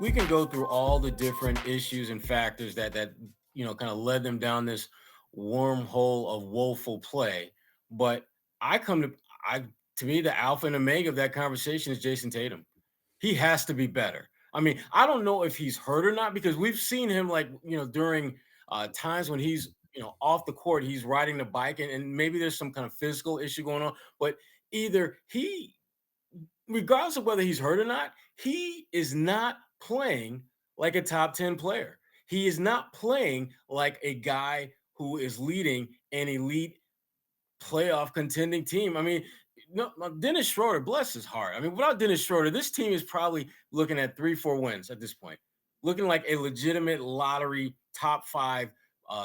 we can go through all the different issues and factors that kind of led them down this wormhole of woeful play. But I come to I to me the alpha and omega of that conversation is Jayson Tatum. He has to be better. I mean, I don't know if he's hurt or not because we've seen him during times when he's off the court, he's riding the bike and maybe there's some kind of physical issue going on. But either he regardless of whether he's hurt or not, he is not playing like a top 10 player. He is not playing like a guy who is leading an elite playoff contending team. I mean, no, Dennis Schroeder, bless his heart. I mean, without Dennis Schroeder, this team is probably looking at 3-4 wins at this point, looking like a legitimate lottery top five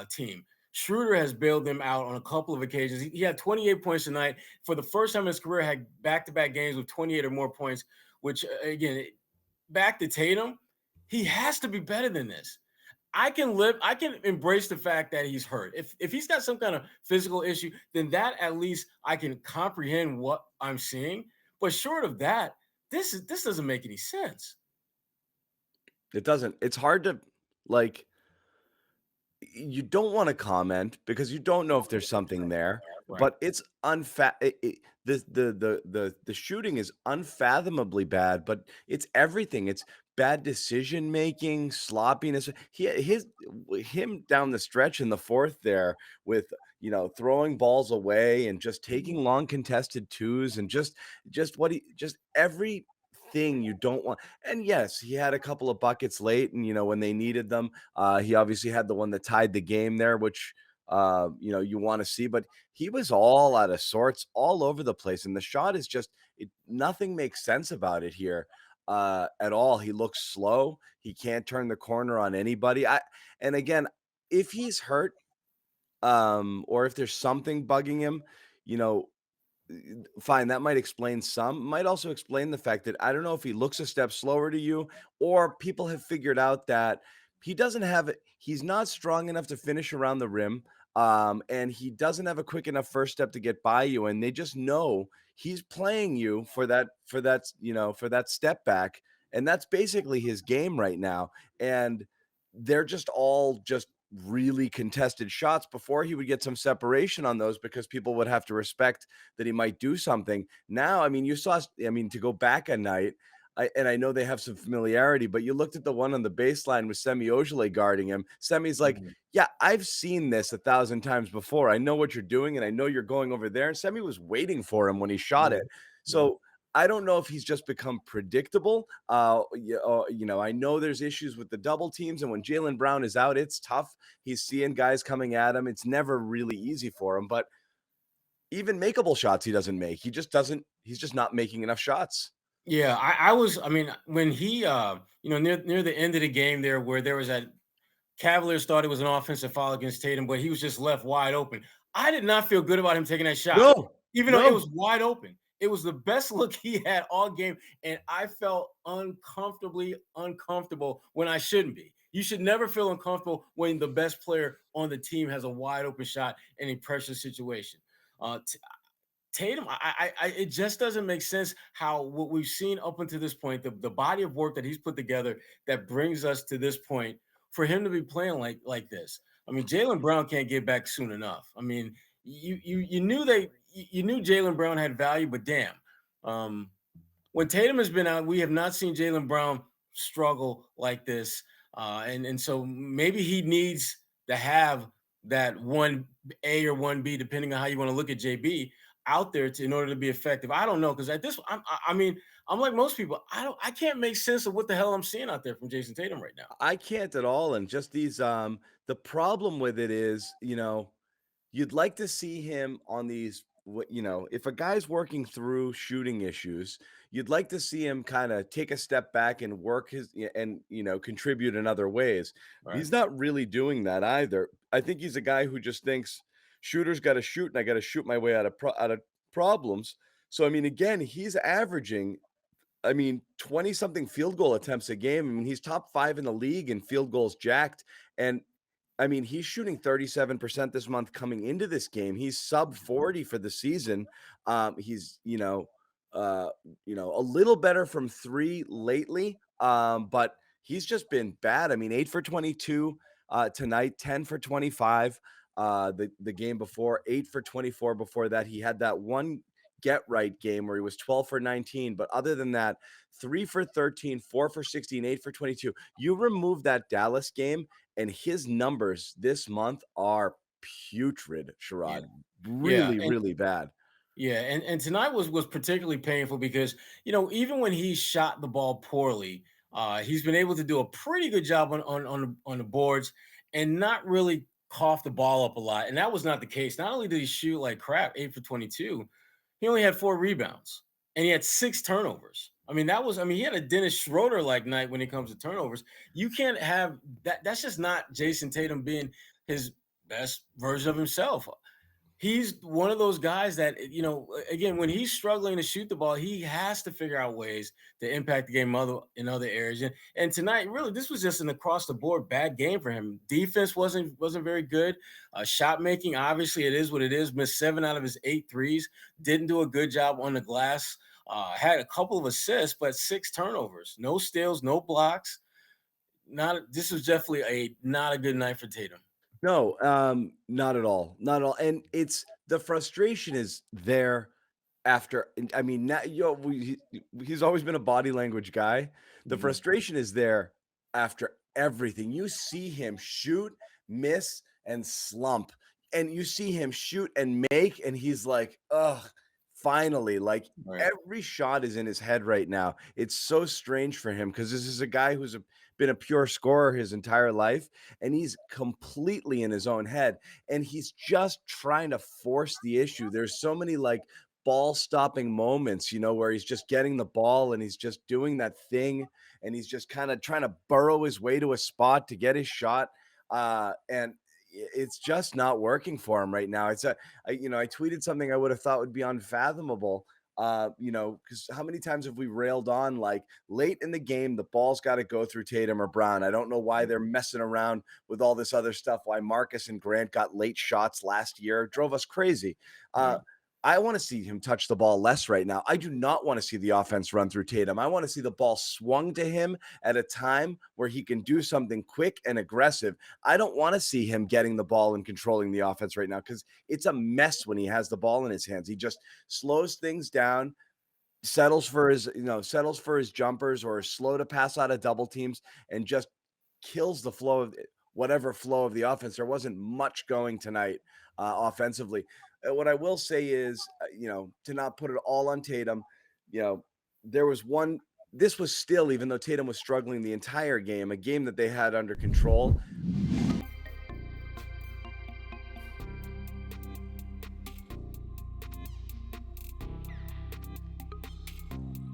team. Schroeder has bailed them out on a couple of occasions. He had 28 points tonight. For the first time in his career, had back-to-back games with 28 or more points, which, again, back to Tatum, he has to be better than this. I can embrace the fact that he's hurt. If he's got some kind of physical issue, then that at least I can comprehend what I'm seeing. But short of that, this doesn't make any sense. It doesn't. It's hard to like you don't want to comment because you don't know if there's something there, Right. but it's the shooting is unfathomably bad, but it's everything. It's bad decision making, sloppiness. Him down the stretch in the fourth there with throwing balls away and just taking long contested twos and just everything you don't want. And yes, he had a couple of buckets late, and when they needed them, he obviously had the one that tied the game there, which you want to see. But he was all out of sorts, all over the place, and the shot is nothing makes sense about it here at all. He looks slow. He can't turn the corner on anybody. And again, if he's hurt, or if there's something bugging him, you know, fine, that might explain some. Might also explain the fact that I don't know if he looks a step slower to you, or people have figured out that he doesn't have it. He's not strong enough to finish around the rim, and he doesn't have a quick enough first step to get by you. And they just know he's playing you for that step back, and that's basically his game right now. And they're just all just really contested shots. Before, he would get some separation on those because people would have to respect that he might do something. Now, I mean, to go back a night, and I know they have some familiarity, but you looked at the one on the baseline with Semi Ojeleye guarding him. Semi's like, Mhm. yeah, I've seen this 1,000 times before. I know what you're doing, and I know you're going over there. And Semi was waiting for him when he shot it. Mhm. Mhm. So I don't know if he's just become predictable. I know there's issues with the double teams, and when Jaylen Brown is out, it's tough. He's seeing guys coming at him. It's never really easy for him, but even makeable shots he doesn't make. He's just not making enough shots. Yeah, I mean, when he near the end of the game there where there was that Cavaliers thought it was an offensive foul against Tatum, but he was just left wide open. I did not feel good about him taking that shot, No, even though it no. was wide open. It was the best look he had all game, and I felt uncomfortably uncomfortable when I shouldn't be. You should never feel uncomfortable when the best player on the team has a wide open shot in a pressure situation. Uh, Tatum, it just doesn't make sense how what we've seen up until this point, the body of work that he's put together that brings us to this point, for him to be playing like this. I mean, Jaylen Brown can't get back soon enough. I mean, you knew Jaylen Brown had value, but damn, um, when Tatum has been out, we have not seen Jaylen Brown struggle like this, and so maybe he needs to have that 1A or 1B, depending on how you want to look at JB, out there in order to be effective. I don't know because at this, I mean, I'm like most people. I can't make sense of what the hell I'm seeing out there from Jayson Tatum right now. I can't at all. And just the problem with it is, you'd like to see him on these, if a guy's working through shooting issues, you'd like to see him kind of take a step back and work and, contribute in other ways. Right. He's not really doing that either. I think he's a guy who just thinks shooters got to shoot and I got to shoot my way out of problems. So, I mean, again, he's averaging 20 something field goal attempts a game. I mean, he's top 5 in the league in field goals jacked. And I mean, he's shooting 37% this month coming into this game. He's sub 40 for the season. He's, a little better from 3 lately. But he's just been bad. I mean, 8 for 22 tonight, 10 for 25 the game before, 8 for 24 before that. He had that one get right game where he was 12 for 19, but other than that, 3 for 13, 4 for 16, 8 for 22. You remove that Dallas game and his numbers this month are putrid, Yeah. Sherrod. Yeah. Really, really bad. Yeah, and tonight was particularly painful because even when he shot the ball poorly, he's been able to do a pretty good job on the boards and not really cough the ball up a lot. And that was not the case. Not only did he shoot like crap, 8 for 22, he only had 4 rebounds and he had 6 turnovers. I mean, he had a Dennis Schroeder like night when it comes to turnovers. You can't have that. That's just not Jason Tatum being his best version of himself. He's one of those guys that, again, when he's struggling to shoot the ball, he has to figure out ways to impact the game in other areas. And tonight, really, this was just an across the board bad game for him. Defense wasn't very good. Shot making, obviously, it is what it is. Missed 7 out of his 8 threes. Didn't do a good job on the glass. Had a couple of assists, but 6 turnovers. No steals, no blocks. Not This was definitely not a good night for Tatum. No, not at all, not at all, and it's the frustration is there after I mean, now, he's always been a body language guy. The Mhm. frustration is there after everything. You see him shoot, miss, and slump, and you see him shoot and make, and he's like, "Ugh, finally." Like, Right. every shot is in his head right now. It's so strange for him because this is a guy who's been a pure scorer his entire life, and he's completely in his own head, and he's just trying to force the issue. There's so many, like, ball stopping moments, where he's just getting the ball and he's just doing that thing and he's just kind of trying to burrow his way to a spot to get his shot. And it's just not working for him right now. I tweeted something I would have thought would be unfathomable. Because how many times have we railed on like late in the game, the ball's got to go through Tatum or Brown? I don't know why they're messing around with all this other stuff. Why Marcus and Grant got late shots last year, it drove us crazy. Uh, Right. I want to see him touch the ball less right now. I do not want to see the offense run through Tatum. I want to see the ball swung to him at a time where he can do something quick and aggressive. I don't want to see him getting the ball and controlling the offense right now because it's a mess when he has the ball in his hands. He just slows things down, settles for his jumpers or is slow to pass out of double teams and just kills the flow of whatever flow of the offense. There wasn't much going tonight offensively. What I will say is, to not put it all on Tatum, you know, there was one. This was still, even though Tatum was struggling the entire game, a game that they had under control.